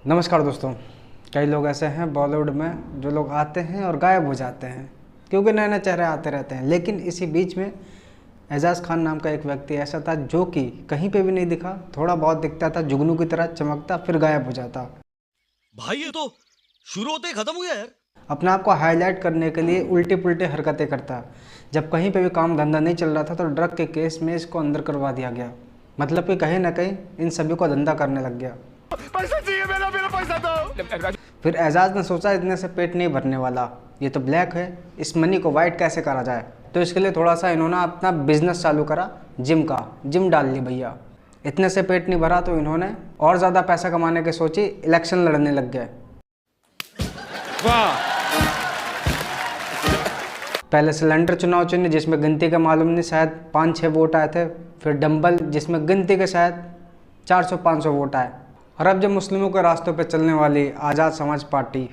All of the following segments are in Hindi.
नमस्कार दोस्तों। कई लोग ऐसे हैं बॉलीवुड में जो लोग आते हैं और गायब हो जाते हैं क्योंकि नए नए चेहरे आते रहते हैं। लेकिन इसी बीच में एजाज खान नाम का एक व्यक्ति ऐसा था जो कि कहीं पे भी नहीं दिखा, थोड़ा बहुत दिखता था, जुगनू की तरह चमकता, फिर गायब हो जाता। भाई ये तो शुरू होते ही खत्म हो गया यार। अपने आप को हाईलाइट करने के लिए उल्टे पुल्टे हरकतें करता। जब कहीं पे भी काम धंधा नहीं चल रहा था तो ड्रग के केस में इसको अंदर करवा दिया गया। मतलब कि कहीं ना कहीं इन सभी को धंधा करने लग गया। पैसा चाहिए, मेरा पैसा दो। फिर एजाज ने सोचा इतने से पेट नहीं भरने वाला, ये तो ब्लैक है, इस मनी को वाइट कैसे करा जाए। तो इसके लिए थोड़ा सा इन्होंने अपना बिजनेस चालू करा, जिम का। जिम डाल ली भैया। इतने से पेट नहीं भरा तो इन्होंने और ज़्यादा पैसा कमाने की सोची, इलेक्शन लड़ने लग गए। पहले सिलेंडर चुनाव चुने जिसमें गिनती के मालूम नहीं, शायद 5-6 वोट आए थे। फिर डंबल जिसमें गिनती के शायद 400-500 वोट आए। और अब जब मुस्लिमों के रास्तों पर चलने वाली आज़ाद समाज पार्टी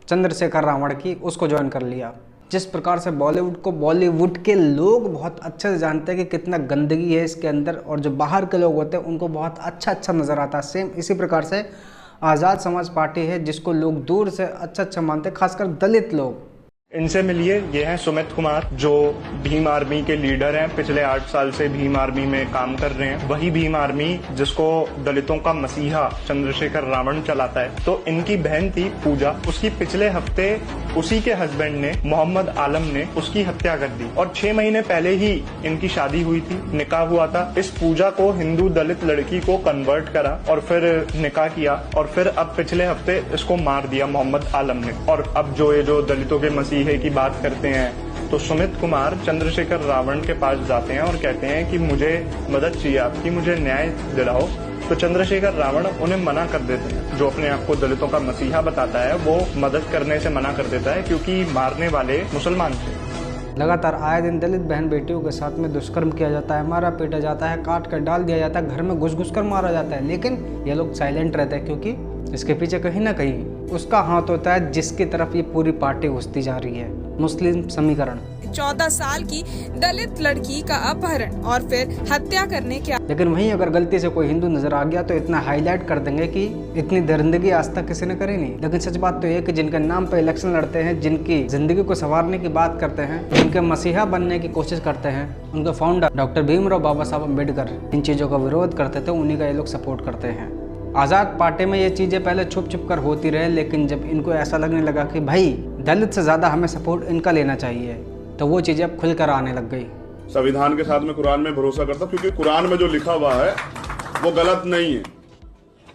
चंद्रशेखर रावण की, उसको ज्वाइन कर लिया। जिस प्रकार से बॉलीवुड को बॉलीवुड के लोग बहुत अच्छे से जानते हैं कि कितना गंदगी है इसके अंदर, और जो बाहर के लोग होते हैं उनको बहुत अच्छा नज़र आता है। सेम इसी प्रकार से आज़ाद समाज पार्टी है जिसको लोग दूर से अच्छा मानते हैं, खासकर दलित लोग। इनसे मिलिए, ये हैं सुमित कुमार जो भीम आर्मी के लीडर हैं। पिछले 8 साल से भीम आर्मी में काम कर रहे हैं। वही भीम आर्मी जिसको दलितों का मसीहा चंद्रशेखर रावण चलाता है। तो इनकी बहन थी पूजा, उसकी पिछले हफ्ते उसी के हस्बैंड ने, मोहम्मद आलम ने, उसकी हत्या कर दी। और 6 महीने पहले ही इनकी शादी हुई थी, निकाह हुआ था। इस पूजा को हिंदू दलित लड़की को कन्वर्ट करा और फिर निकाह किया, और फिर अब पिछले हफ्ते इसको मार दिया मोहम्मद आलम ने। और अब जो दलितों के मसीहे की बात करते हैं तो सुमित कुमार चंद्रशेखर रावण के पास जाते हैं और कहते हैं कि मुझे मदद चाहिए आपकी, मुझे न्याय दिलाओ। तो चंद्रशेखर रावण उन्हें मना कर देते हैं। जो अपने आप को दलितों का मसीहा बताता है वो मदद करने से मना कर देता है क्योंकि मारने वाले मुसलमान थे। लगातार आए दिन दलित बहन बेटियों के साथ में दुष्कर्म किया जाता है, मारा पीटा जाता है, काट कर डाल दिया जाता है, घर में घुस कर मारा जाता है। लेकिन ये लोग साइलेंट रहते हैं क्योंकि इसके पीछे कहीं ना कहीं उसका हाथ होता है जिसकी तरफ ये पूरी पार्टी घुसती जा रही है, मुस्लिम समीकरण। 14 साल की दलित लड़की का अपहरण और फिर हत्या करने के। लेकिन वहीं अगर गलती से कोई हिंदू नजर आ गया तो इतना हाईलाइट कर देंगे कि इतनी दरिंदगी आज तक किसी ने करी नहीं। लेकिन सच बात तो ये कि जिनके नाम पे इलेक्शन लड़ते हैं, जिनकी जिंदगी को संवारने की बात करते हैं, जिनके मसीहा बनने की कोशिश करते हैं, उनके फाउंडर डॉक्टर भीमराव बाबा साहब अम्बेडकर इन चीजों का विरोध करते थे, उन्हीं का ये लोग सपोर्ट करते हैं। आज़ाद पार्टी में ये चीज़ें पहले छुप कर होती रहे, लेकिन जब इनको ऐसा लगने लगा कि भाई दलित से ज़्यादा हमें सपोर्ट इनका लेना चाहिए, तो वो चीज़ें अब खुलकर आने लग गई। संविधान के साथ में कुरान में भरोसा करता क्योंकि कुरान में जो लिखा हुआ है वो गलत नहीं है।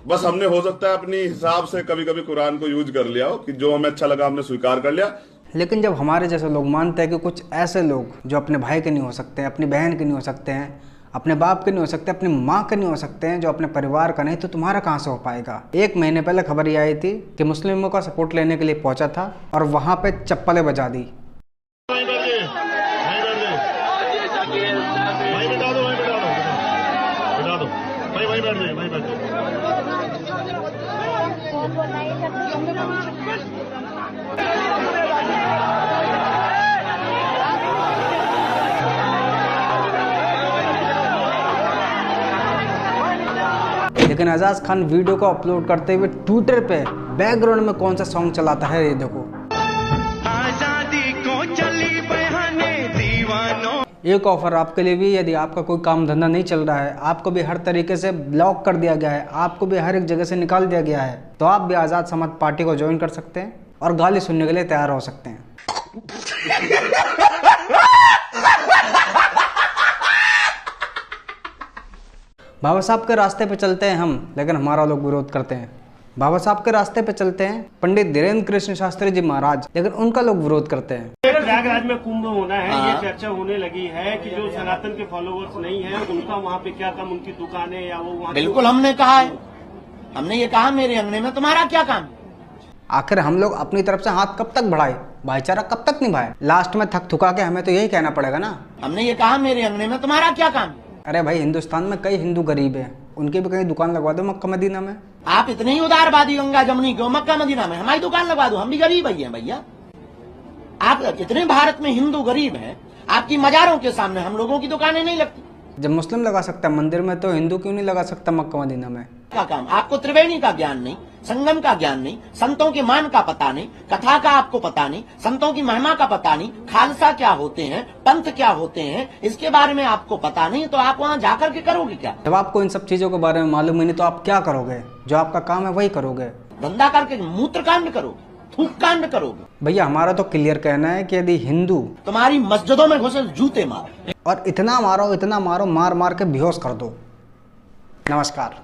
बस हमने हो सकता है अपनी हिसाब से कभी कभी कुरान को यूज कर लिया हो कि जो हमें अच्छा लगा हमने स्वीकार कर लिया। लेकिन जब हमारे जैसे लोग मानते हैं कि कुछ ऐसे लोग जो अपने भाई के नहीं हो सकते, अपनी बहन के नहीं हो सकते हैं, अपने बाप के नहीं हो सकते, अपनी माँ के नहीं हो सकते हैं, जो अपने परिवार का नहीं, तो तुम्हारा कहाँ से हो पाएगा। 1 महीने पहले खबर ये आई थी कि मुस्लिमों का सपोर्ट लेने के लिए पहुंचा था और वहां पे चप्पलें बजा दी। लेकिन एजाज खान वीडियो को अपलोड करते हुए ट्विटर पे बैकग्राउंड में कौन सा सॉन्ग चलाता है, ये देखो। आजादी को चली बहाने दीवानों। एक ऑफर आपके लिए भी, यदि आपका कोई काम धंधा नहीं चल रहा है, आपको भी हर तरीके से ब्लॉक कर दिया गया है, आपको भी हर एक जगह से निकाल दिया गया है, तो आप भी आज़ाद समाज पार्टी को ज्वाइन कर सकते हैं और गाली सुनने के लिए तैयार हो सकते हैं। बाबा साहब के रास्ते पे चलते हैं हम, लेकिन हमारा लोग विरोध करते हैं। बाबा साहब के रास्ते पे चलते हैं पंडित धीरेन्द्र कृष्ण शास्त्री जी महाराज, लेकिन उनका लोग विरोध करते हैं। प्रयागराज में कुंभ होना है, ये चर्चा होने लगी है कि जो सनातन के फॉलोवर्स नहीं है उनका वहाँ पे क्या काम, उनकी दुकानें या वो वहाँ। बिल्कुल हमने कहा है, हमने ये कहा मेरे अंगने में तुम्हारा क्या काम। आखिर हम लोग अपनी तरफ से हाथ कब तक बढ़ाए, भाईचारा कब तक निभाए। लास्ट में थक थुका के हमें तो यही कहना पड़ेगा ना, हमने ये कहा मेरे अंगने में तुम्हारा क्या काम। अरे भाई, हिंदुस्तान में कई हिंदू गरीब हैं, उनकी भी कहीं दुकान लगवा दो मक्का मदीना में। आप इतने ही उदारवादी गंगा जमुनी क्यों, मक्का मदीना में हमारी दुकान लगवा दो, हम भी गरीब ही हैं भैया। आप इतने भारत में हिंदू गरीब हैं, आपकी मजारों के सामने हम लोगों की दुकानें नहीं लगती। जब मुस्लिम लगा सकता है मंदिर में, तो हिंदू क्यों नहीं लगा सकता मक्का मदीना में। क्या काम, आपको त्रिवेणी का ज्ञान नहीं, संगम का ज्ञान नहीं, संतों के मान का पता नहीं, कथा का आपको पता नहीं, संतों की महिमा का पता नहीं, खालसा क्या होते हैं, पंथ क्या होते हैं, इसके बारे में आपको पता नहीं, तो आप वहां जाकर के करोगे क्या? जब आपको इन सब चीज़ों के बारे में मालूम ही नहीं तो आप क्या करोगे? जो आपका काम है वही करोगे। धंधा करके मूत्र कांड करोगे, थूक कांड करोगे। भैया हमारा तो क्लियर कहना है कि यदि हिंदू तुम्हारी मस्जिदों में घुसे जूते मारो और इतना मारो, मार मार के बेहोश कर दो। नमस्कार।